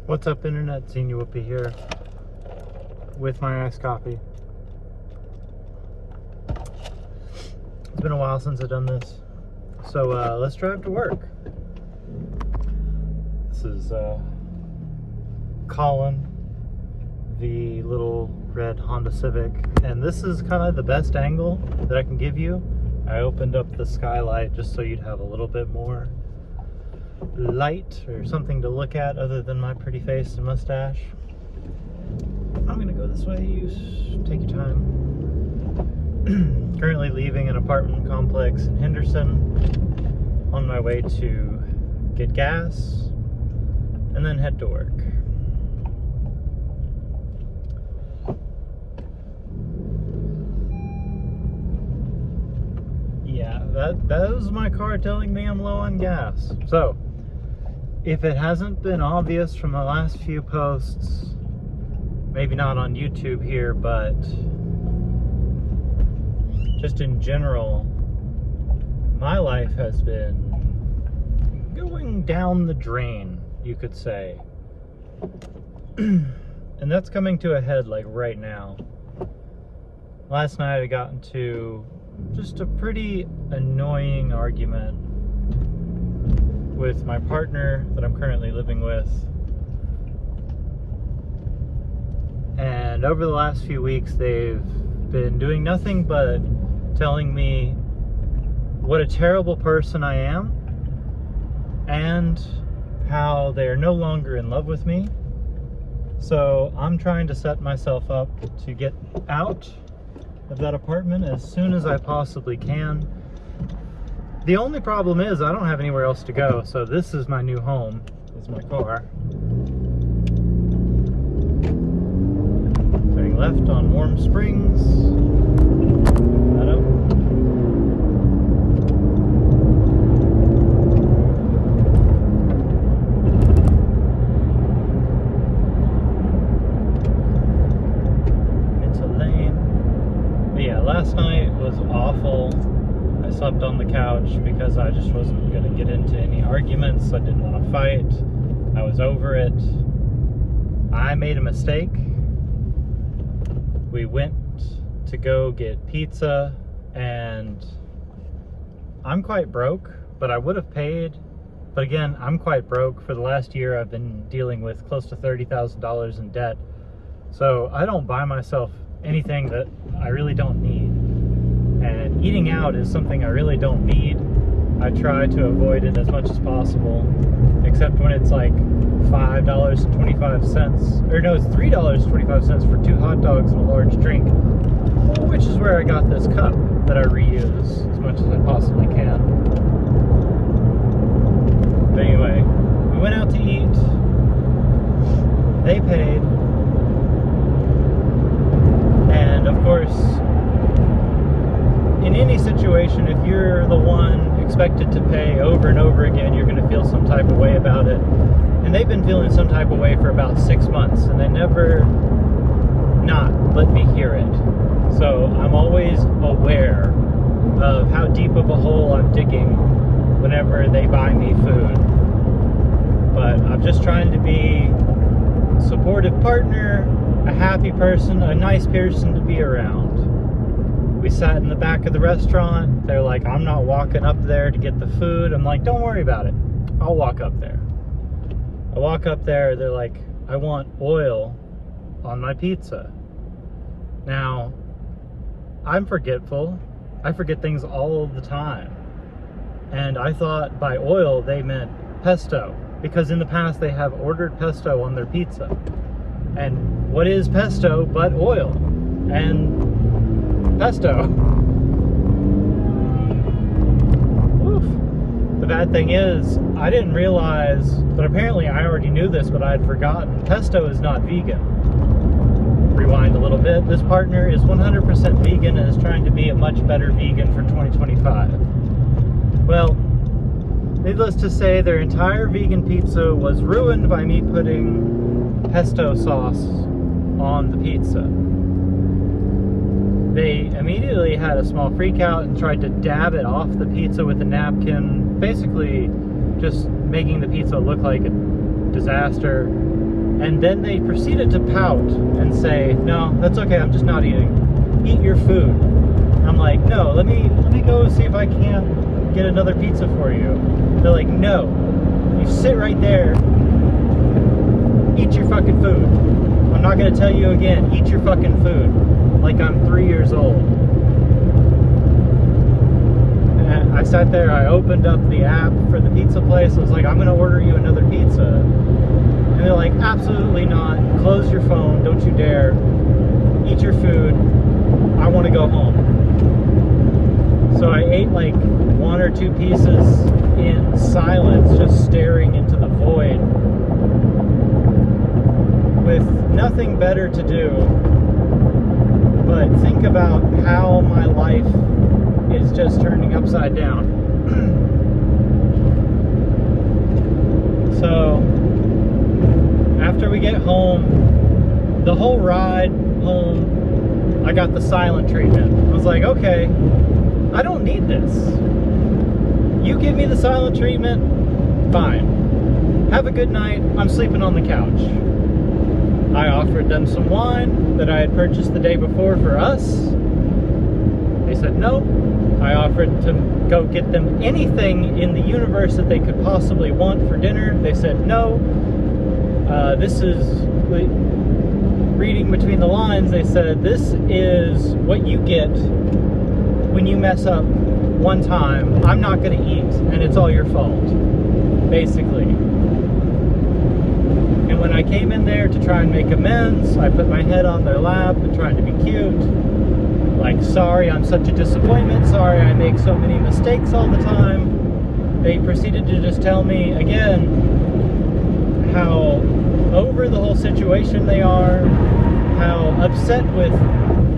What's up, internet? Xenia Whoopi here with my iced coffee. It's been a while since I've done this, so let's drive to work. This is Colin, the little red Honda Civic, and this is kind of the best angle that I can give you. I opened up the skylight just so you'd have a little bit more light or something to look at other than my pretty face and mustache. I'm gonna go this way. You take your time. Currently leaving an apartment complex in Henderson, on my way to get gas and then head to work. Yeah, that was my car telling me I'm low on gas. So if it hasn't been obvious from the last few posts, maybe not on YouTube here, but just in general, my life has been going down the drain, you could say. And that's coming to a head like right now. Last night I got into just a pretty annoying argument with my partner that I'm currently living with. And over the last few weeks, they've been doing nothing but telling me what a terrible person I am and how they're no longer in love with me. So I'm trying to set myself up to get out of that apartment as soon as I possibly can. The only problem is I don't have anywhere else to go, so this is my new home, is my car. Turning left on Warm Springs. That up. It's a lane. But yeah, last night was awful. I slept on the couch because I just wasn't going to get into any arguments. I didn't want to fight. I was over it. I made a mistake. We went to go get pizza, and I'm quite broke, but I would have paid. But again, I'm quite broke. For the last year, I've been dealing with close to $30,000 in debt. So I don't buy myself anything that I really don't need. And eating out is something I really don't need. I try to avoid it as much as possible, except when it's like $5.25, or no, it's $3.25 for 2 hot dogs and a large drink, which is where I got this cup that I reuse as much as I possibly can. But anyway, we went out to eat. They paid. And of course, in any situation, if you're the one expected to pay over and over again, you're going to feel some type of way about it. And they've been feeling some type of way for about 6 months, and they never not let me hear it. So I'm always aware of how deep of a hole I'm digging whenever they buy me food. But I'm just trying to be a supportive partner, a happy person, a nice person to be around. We sat in the back of the restaurant. They're like, I'm not walking up there to get the food. I'm like, don't worry about it. I'll walk up there. I walk up there. They're like, I want oil on my pizza. Now, I'm forgetful. I forget things all the time. And I thought by oil they meant pesto, because in the past they have ordered pesto on their pizza. And what is pesto but oil? And pesto. Oof. The bad thing is, I didn't realize, but apparently I already knew this, but I had forgotten. Pesto is not vegan. Rewind a little bit. This partner is 100% vegan and is trying to be a much better vegan for 2025. Well, needless to say, their entire vegan pizza was ruined by me putting pesto sauce on the pizza. They immediately had a small freak out and tried to dab it off the pizza with a napkin, basically just making the pizza look like a disaster. And then they proceeded to pout and say, no, that's okay, I'm just not eating. Eat your food. I'm like, no, let me go see if I can't get another pizza for you. They're like, no, you sit right there, eat your fucking food. I'm not gonna tell you again, eat your fucking food. Like I'm 3 years old. And I sat there, I opened up the app for the pizza place. I was like, I'm gonna order you another pizza. And they're like, absolutely not. Close your phone, don't you dare. Eat your food. I want to go home. So I ate like 1 or 2 pieces in silence, just staring into the void with nothing better to do but think about how my life is just turning upside down. So after we get home, the whole ride home, I got the silent treatment. I was like, okay, I don't need this. You give me the silent treatment, fine. Have a good night, I'm sleeping on the couch. I offered them some wine that I had purchased the day before for us. They said no. I offered to go get them anything in the universe that they could possibly want for dinner. They said no. This is, reading between the lines, they said, this is what you get when you mess up one time. I'm not going to eat, and it's all your fault, basically. And when I came in there to try and make amends, I put my head on their lap and tried to be cute. Like, sorry, I'm such a disappointment. Sorry, I make so many mistakes all the time. They proceeded to just tell me again how over the whole situation they are, how upset with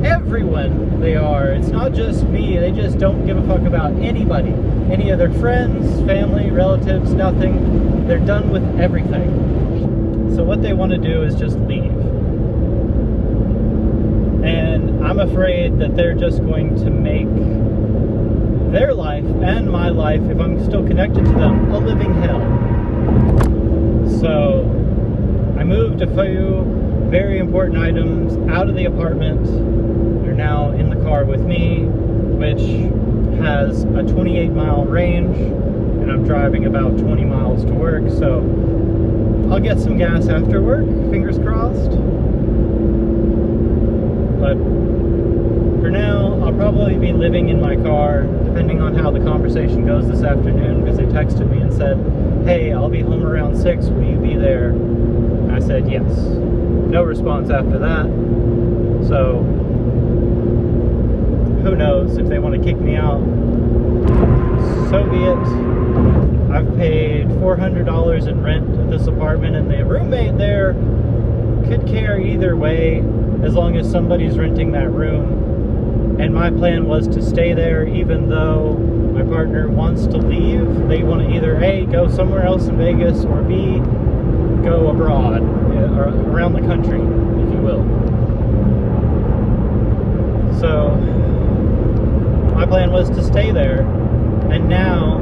everyone they are. It's not just me. They just don't give a fuck about anybody. Any of their friends, family, relatives, nothing. They're done with everything. So what they want to do is just leave. And I'm afraid that they're just going to make their life and my life, if I'm still connected to them, a living hell. So I moved a few very important items out of the apartment. They're now in the car with me, which has a 28-mile range, and I'm driving about 20 miles to work, so I'll get some gas after work, fingers crossed. But for now, I'll probably be living in my car, depending on how the conversation goes this afternoon, because they texted me and said, hey, I'll be home around 6, will you be there? And I said yes. No response after that. So who knows, if they want to kick me out, so be it. I've paid $400 in rent at this apartment, and the roommate there could care either way as long as somebody's renting that room. And my plan was to stay there even though my partner wants to leave. They want to either A, go somewhere else in Vegas, or B, go abroad, or around the country, if you will. So my plan was to stay there, and now,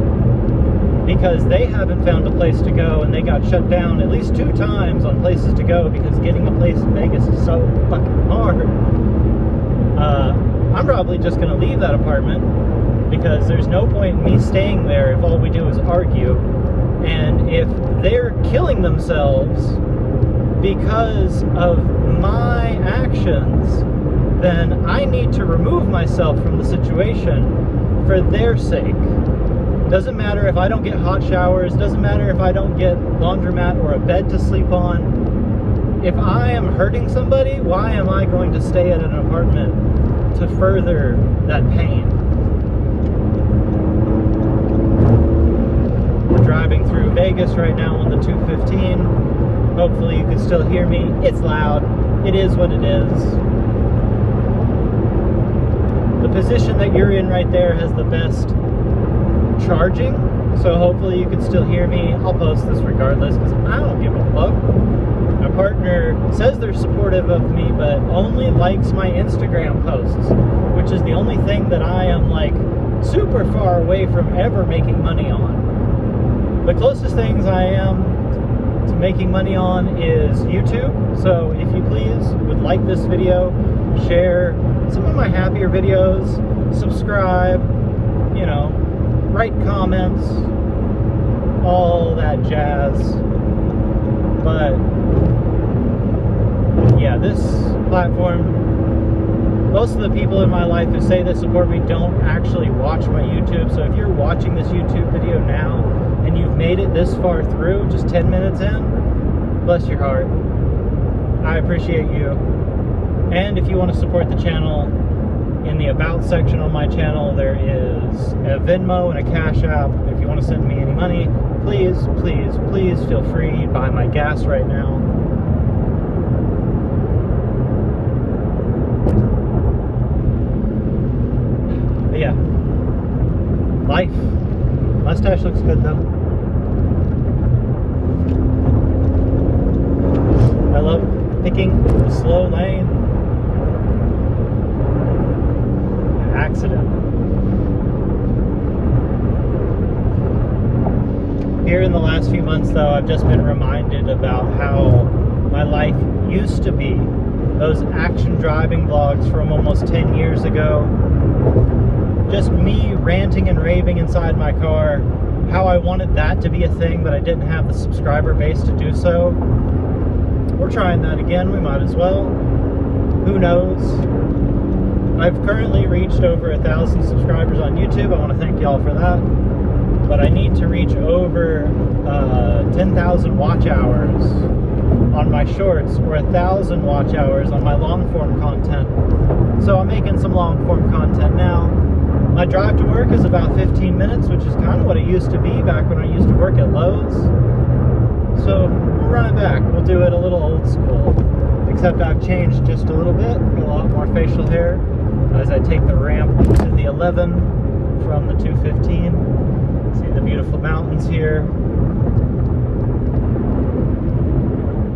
because they haven't found a place to go, and they got shut down at least 2 times on places to go, because getting a place in Vegas is so fucking hard, I'm probably just going to leave that apartment, because there's no point in me staying there if all we do is argue. And if they're killing themselves because of my actions, then I need to remove myself from the situation for their sake. Doesn't matter if I don't get hot showers, doesn't matter if I don't get laundromat or a bed to sleep on. If I am hurting somebody, why am I going to stay at an apartment to further that pain? We're driving through Vegas right now on the 215. Hopefully you can still hear me. It's loud. It is what it is. The position that you're in right there has the best charging, so hopefully you can still hear me. I'll post this regardless because I don't give a fuck. My partner says they're supportive of me, but only likes my Instagram posts, which is the only thing that I am like super far away from ever making money on. The closest things I am to making money on is YouTube. So if you please would like this video, share some of my happier videos, subscribe, you know, write comments, all that jazz. But yeah, this platform, most of the people in my life who say they support me don't actually watch my YouTube. So if you're watching this YouTube video now and you've made it this far through, just 10 minutes in, bless your heart. I appreciate you. And if you want to support the channel, in the About section on my channel, there is a Venmo and a Cash App. If you want to send me any money, please, please, please feel free. You buy my gas right now. But yeah, life. Mustache looks good though. I love picking the slow lane. Accident. Here in the last few months though, I've just been reminded about how my life used to be. Those action driving vlogs from almost 10 years ago. Just me ranting and raving inside my car. How I wanted that to be a thing, but I didn't have the subscriber base to do so. We're trying that again, we might as well. Who knows? I've currently reached over 1,000 subscribers on YouTube. I want to thank y'all for that. But I need to reach over 10,000 watch hours on my shorts, or 1,000 watch hours on my long form content. So I'm making some long form content now. My drive to work is about 15 minutes, which is kind of what it used to be back when I used to work at Lowe's. So we'll run it back. We'll do it a little old school. Except I've changed just a little bit. Got a lot more facial hair as I take the ramp to the 11 from the 215. See the beautiful mountains here.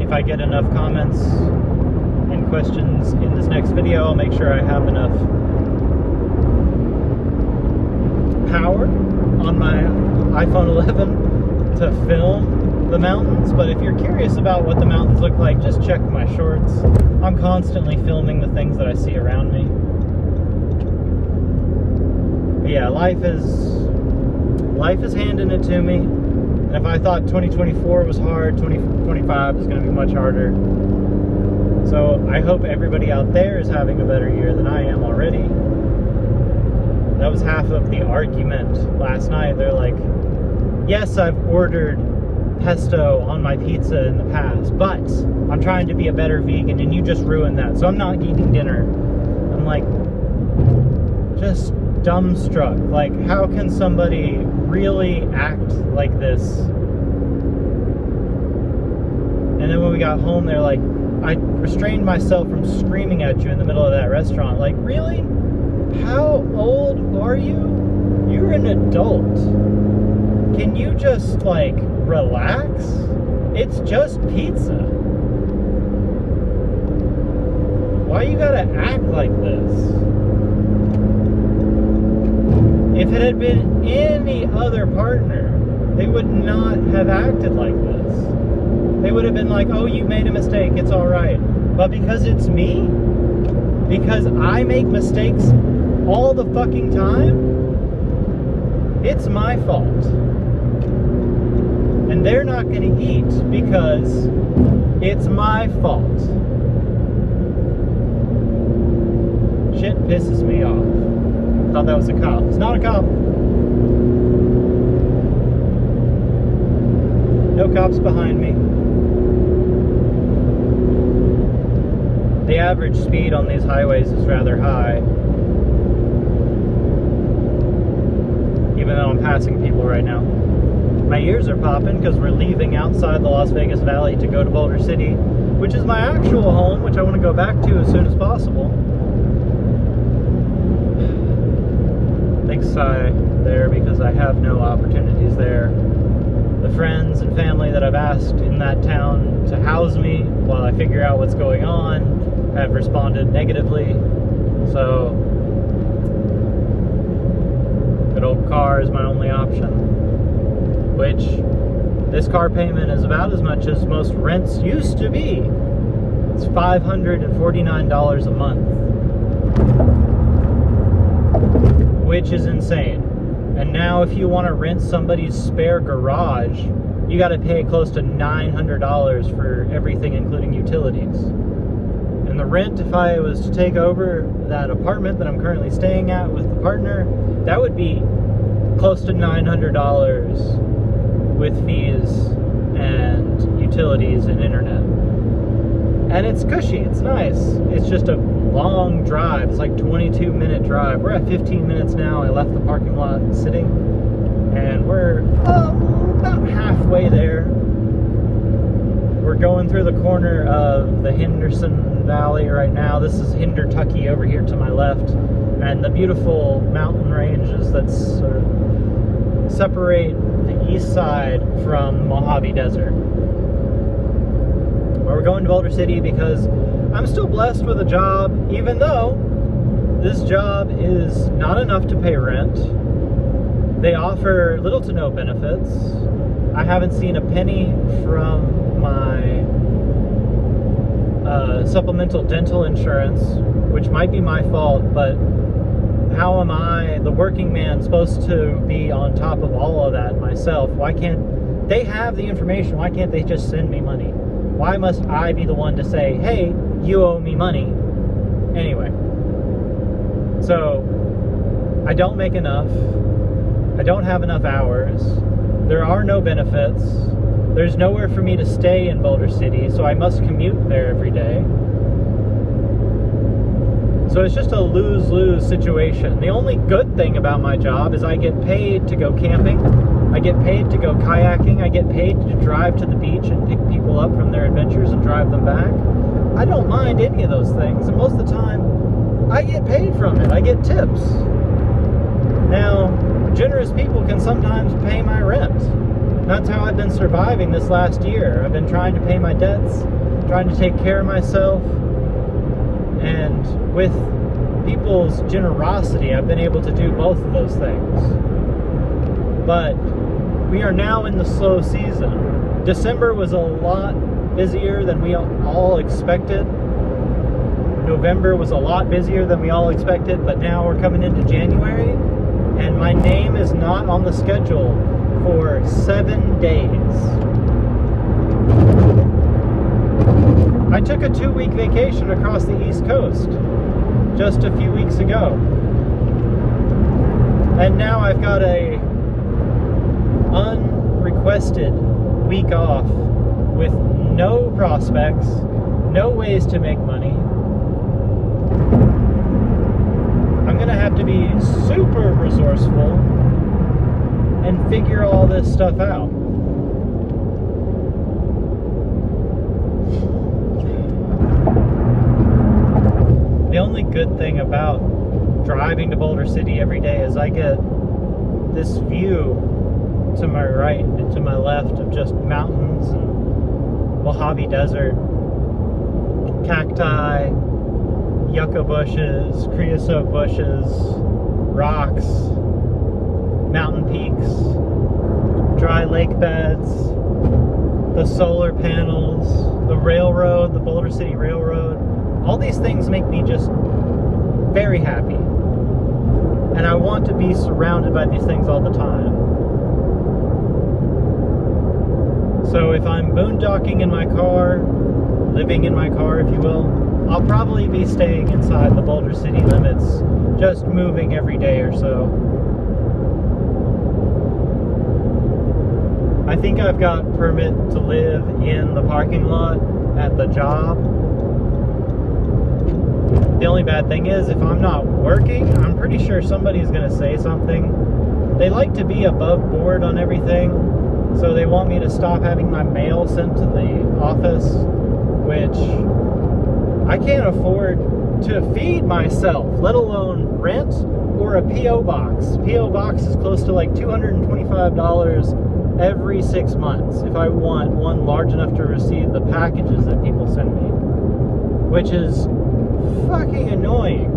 If I get enough comments and questions in this next video, I'll make sure I have enough power on my iPhone 11 to film the mountains. But if you're curious about what the mountains look like, just check my shorts. I'm constantly filming the things that I see around me. But yeah, life is handing it to me. And if I thought 2024 was hard, 2025 is going to be much harder. So I hope everybody out there is having a better year than I am already. That was half of the argument last night. They're like, yes, I've ordered pesto on my pizza in the past, but I'm trying to be a better vegan and you just ruined that, so I'm not eating dinner. I'm like, just dumbstruck. Like, how can somebody really act like this? And then when we got home, they're like, I restrained myself from screaming at you in the middle of that restaurant. Like, really? How old are you? You're an adult. Can you just, like, relax? It's just pizza. Why you gotta act like this? If it had been any other partner, they would not have acted like this. They would have been like, oh, you made a mistake, it's alright. But because it's me, because I make mistakes all the fucking time, it's my fault. And they're not gonna eat because it's my fault. Shit pisses me off. Thought that was a cop. It's not a cop. No cops behind me. The average speed on these highways is rather high. Even though I'm passing people right now. My ears are popping because we're leaving outside the Las Vegas Valley to go to Boulder City, which is my actual home, which I want to go back to as soon as possible. Big sigh there because I have no opportunities there. The friends and family that I've asked in that town to house me while I figure out what's going on have responded negatively. So, good old car is my only option, which This car payment is about as much as most rents used to be. It's $549 a month, which is insane. And now if you want to rent somebody's spare garage, you got to pay close to $900 for everything, including utilities. And the rent, if I was to take over that apartment that I'm currently staying at with the partner, that would be close to $900 with fees and utilities and internet. And it's cushy, it's nice. It's just a long drive. It's like 22-minute drive. We're at 15 minutes now. I left the parking lot sitting, and we're about halfway there. We're going through the corner of the Henderson Valley right now. This is Hendertucky over here to my left, and the beautiful mountain ranges that sort of separate the east side from the Mojave Desert. We're going to Boulder City because I'm still blessed with a job, even though this job is not enough to pay rent. They offer little to no benefits. I haven't seen a penny from my supplemental dental insurance, which might be my fault, but how am I, the working man, supposed to be on top of all of that myself? Why can't they have the information? Why can't they just send me money? Why must I be the one to say, hey, you owe me money? Anyway, so I don't make enough. I don't have enough hours. There are no benefits. There's nowhere for me to stay in Boulder City, so I must commute there every day. So it's just a lose-lose situation. The only good thing about my job is I get paid to go camping. I get paid to go kayaking. I get paid to drive to the beach and pick people up from their adventures and drive them back. I don't mind any of those things, and most of the time, I get paid from it. I get tips. Now, generous people can sometimes pay my rent. That's how I've been surviving this last year. I've been trying to pay my debts, trying to take care of myself, and with people's generosity, I've been able to do both of those things. But we are now in the slow season. December was a lot busier than we all expected. November was a lot busier than we all expected, but now we're coming into January, and my name is not on the schedule for 7 days. I took a 2-week vacation across the East Coast just a few weeks ago. And now I've got a unrequested week off with no prospects, no ways to make money. I'm gonna have to be super resourceful and figure all this stuff out. The only good thing about driving to Boulder City every day is I get this view to my right and to my left of just mountains and Mojave Desert, cacti, yucca bushes, creosote bushes, rocks, mountain peaks, dry lake beds, the solar panels, the railroad, the Boulder City Railroad. All these things make me just very happy. And I want to be surrounded by these things all the time. So if I'm boondocking in my car, living in my car, if you will, I'll probably be staying inside the Boulder City limits, just moving every day or so. I think I've got permit to live in the parking lot at the job. The only bad thing is, if I'm not working, I'm pretty sure somebody's going to say something. They like to be above board on everything, so they want me to stop having my mail sent to the office, which I can't afford to feed myself, let alone rent or a P.O. box. P.O. box is close to like $225 every 6 months if I want one large enough to receive the packages that people send me, which is fucking annoying.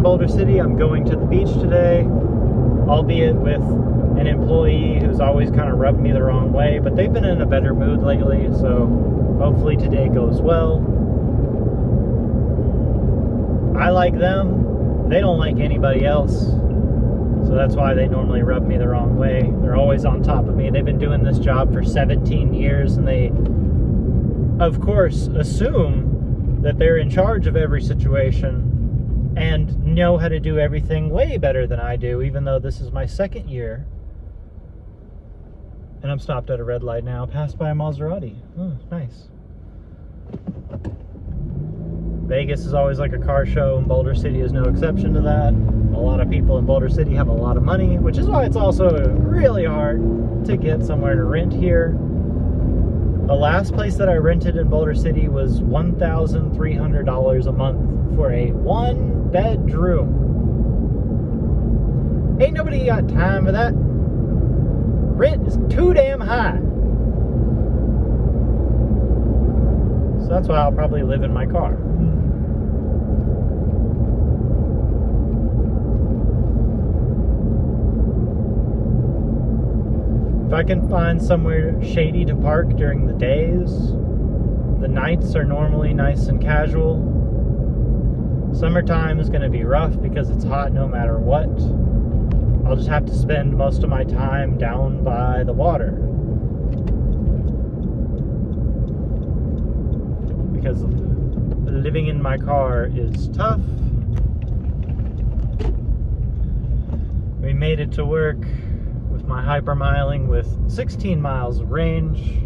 Boulder City. I'm going to the beach today, albeit with an employee who's always kind of rubbed me the wrong way, but they've been in a better mood lately, so hopefully today goes well. I like them. They don't like anybody else, so that's why they normally rub me the wrong way. They're always on top of me. They've been doing this job for 17 years, and they, of course, assume that they're in charge of every situation and know how to do everything way better than I do, even though this is my second year. And I'm stopped at a red light now, passed by a Maserati. Oh, nice. Vegas is always like a car show, and Boulder City is no exception to that. A lot of people in Boulder City have a lot of money, which is why it's also really hard to get somewhere to rent here. The last place that I rented in Boulder City was $1,300 a month for a 1-bedroom. Ain't nobody got time for that. Rent is too damn high. So that's why I'll probably live in my car. If I can find somewhere shady to park during the days, the nights are normally nice and casual. Summertime is going to be rough because it's hot no matter what. I'll just have to spend most of my time down by the water. Because living in my car is tough. We made it to work with my hypermiling with 16 miles of range.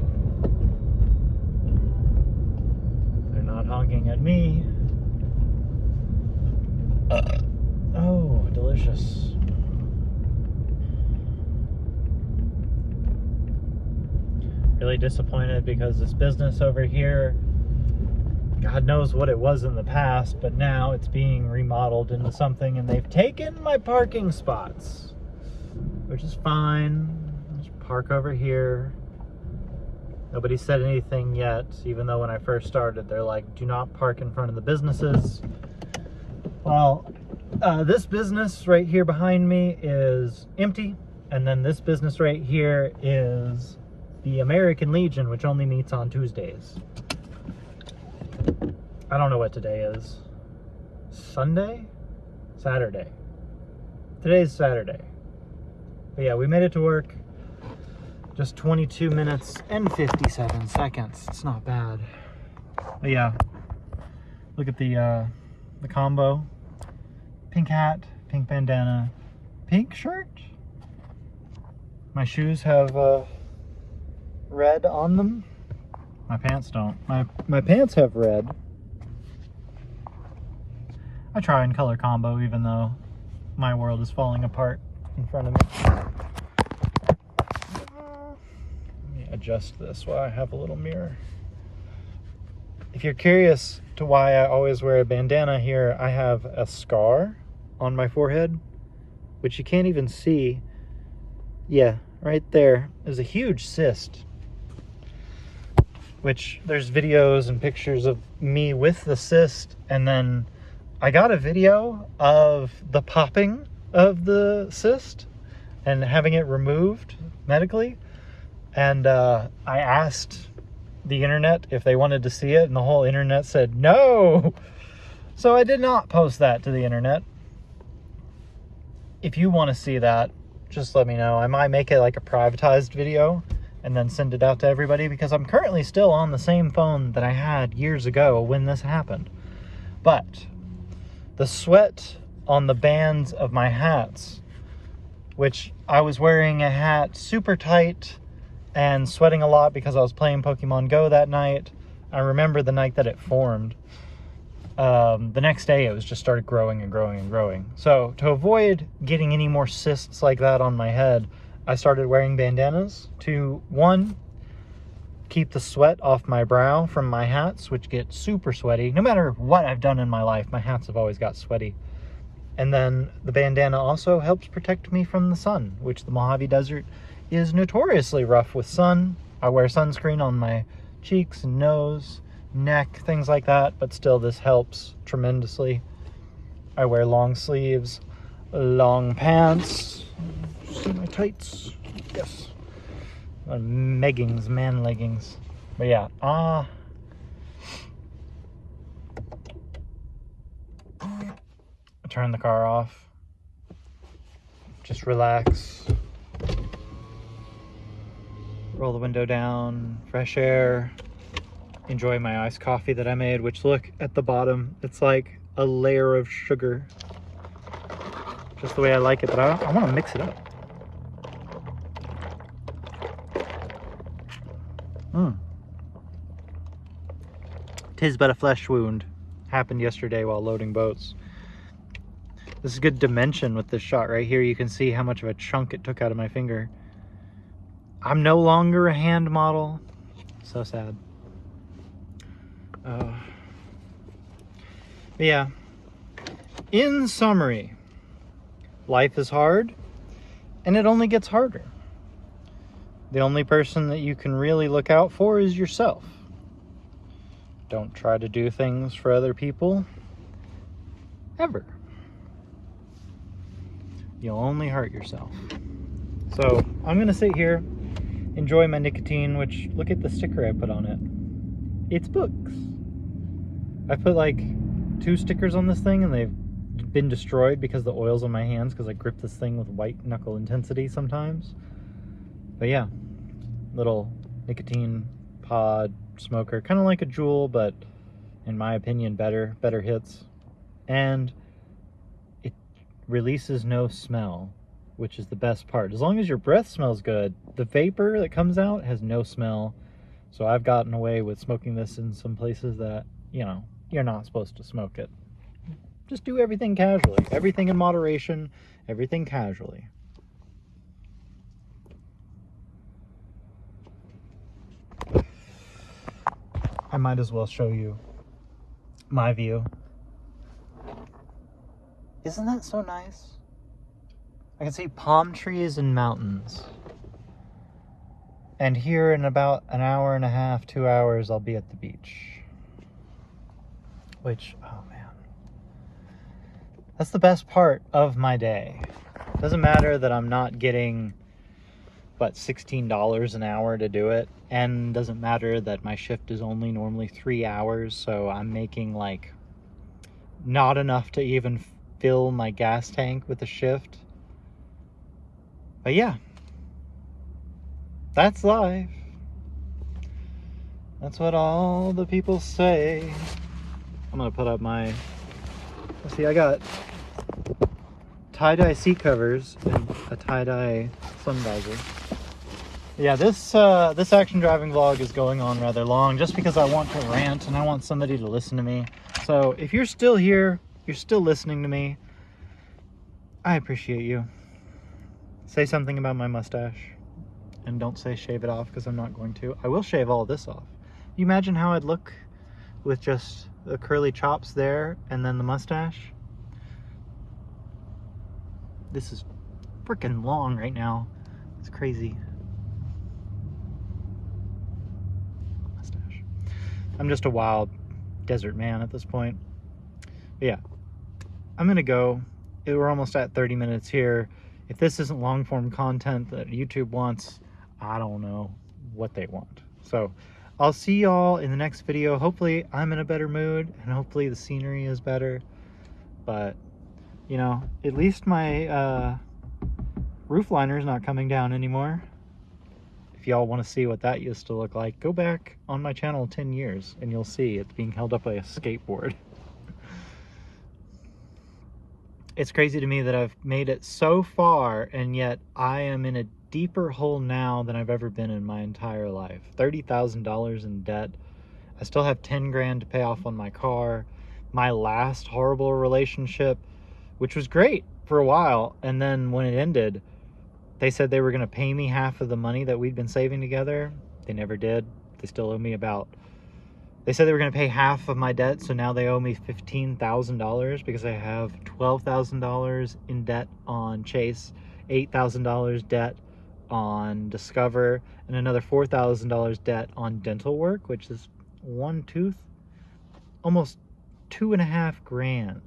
They're not honking at me. Oh, delicious. Really disappointed because this business over here, God knows what it was in the past, but now it's being remodeled into something, and they've taken my parking spots, which is fine. Just park over here. Nobody said anything yet, even though when I first started, they're like, do not park in front of the businesses. Well, this business right here behind me is empty, and then this business right here is the American Legion, which only meets on Tuesdays. I don't know what today is. Sunday? Saturday. Today's Saturday. But yeah, we made it to work. Just 22 minutes and 57 seconds. It's not bad. But yeah, look at the combo. Pink hat, pink bandana, pink shirt. My shoes have red on them. My pants don't. My pants have red. I try and color combo even though my world is falling apart in front of me. Let me adjust this while I have a little mirror. If you're curious to why I always wear a bandana here, I have a scar on my forehead, which you can't even see. Yeah, right there is a huge cyst, which there's videos and pictures of me with the cyst, and then I got a video of the popping of the cyst and having it removed medically, and I asked the internet if they wanted to see it, and the whole internet said no. So I did not post that to the internet. If you want to see that, just let me know. I might make it like a privatized video and then send it out to everybody, because I'm currently still on the same phone that I had years ago when this happened. But the sweat on the bands of my hats, which I was wearing a hat super tight and sweating a lot because I was playing Pokemon Go that night. I remember the night that it formed. The next day it was just started growing and growing and growing. So to avoid getting any more cysts like that on my head, I started wearing bandanas to, one, keep the sweat off my brow from my hats, which get super sweaty. No matter what I've done in my life, my hats have always got sweaty. And then the bandana also helps protect me from the sun, which the Mojave Desert is notoriously rough with sun. I wear sunscreen on my cheeks and nose, neck, things like that, but still this helps tremendously. I wear long sleeves, long pants. See my tights? Yes. Leggings, man leggings. But yeah, turn the car off. Just relax. Roll the window down, fresh air. Enjoy my iced coffee that I made, which look at the bottom. It's like a layer of sugar. Just the way I like it, but I want to mix it up. Tis but a flesh wound. Happened yesterday while loading boats. This is good dimension with this shot right here. You can see how much of a chunk it took out of my finger. I'm no longer a hand model. So sad. But yeah. In summary, life is hard, and it only gets harder. The only person that you can really look out for is yourself. Don't try to do things for other people, ever. You'll only hurt yourself. So I'm gonna sit here, enjoy my nicotine, which, look at the sticker I put on it. It's books. I put like 2 stickers on this thing and they've been destroyed because the oil's on my hands because I grip this thing with white knuckle intensity sometimes. But yeah, little nicotine pod smoker, kind of like a Juul, but in my opinion better hits. And it releases no smell, which is the best part. As long as your breath smells good, the vapor that comes out has no smell. So I've gotten away with smoking this in some places that, you know, you're not supposed to smoke it. Just do everything casually. Everything in moderation, everything casually. I might as well show you my view. Isn't that so nice? I can see palm trees and mountains. And here in about an hour and a half, 2 hours, I'll be at the beach. Which, oh man. That's the best part of my day. Doesn't matter that I'm not getting, what, $16 an hour to do it. And doesn't matter that my shift is only normally 3 hours. So I'm making like not enough to even fill my gas tank with a shift. But yeah, that's life. That's what all the people say. I'm gonna put up my, let's see, I got tie-dye seat covers and a tie-dye sun visor. Yeah, this action driving vlog is going on rather long just because I want to rant and I want somebody to listen to me. So if you're still here, you're still listening to me, I appreciate you. Say something about my mustache. And don't say shave it off, because I'm not going to. I will shave all this off. You imagine how I'd look with just the curly chops there and then the mustache? This is freaking long right now. It's crazy. Mustache. I'm just a wild desert man at this point. But yeah, I'm gonna go. We're almost at 30 minutes here. If this isn't long form content that YouTube wants, I don't know what they want. So I'll see y'all in the next video. Hopefully I'm in a better mood and hopefully the scenery is better. But, you know, at least my roof liner is not coming down anymore. If y'all want to see what that used to look like, go back on my channel 10 years and you'll see it's being held up by a skateboard. It's crazy to me that I've made it so far and yet I am in a deeper hole now than I've ever been in my entire life. $30,000 in debt. I still have 10 grand to pay off on my car. My last horrible relationship, which was great for a while, and then when it ended, they said they were going to pay me half of the money that we'd been saving together. They never did. They still owe me about, they said they were going to pay half of my debt, so now they owe me $15,000 because I have $12,000 in debt on Chase, $8,000 debt on Discover, and another $4,000 debt on dental work, which is one tooth, almost 2.5 grand.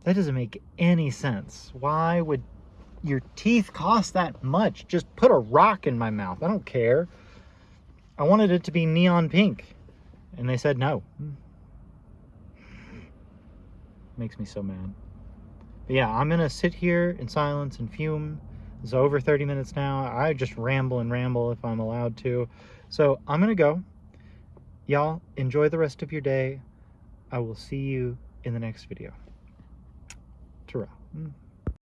That doesn't make any sense. Why would your teeth cost that much? Just put a rock in my mouth. I don't care. I wanted it to be neon pink. And they said no. Makes me so mad. But yeah, I'm gonna sit here in silence and fume. It's over 30 minutes now. I just ramble and ramble if I'm allowed to. So I'm gonna go. Y'all, enjoy the rest of your day. I will see you in the next video. Ta-ra.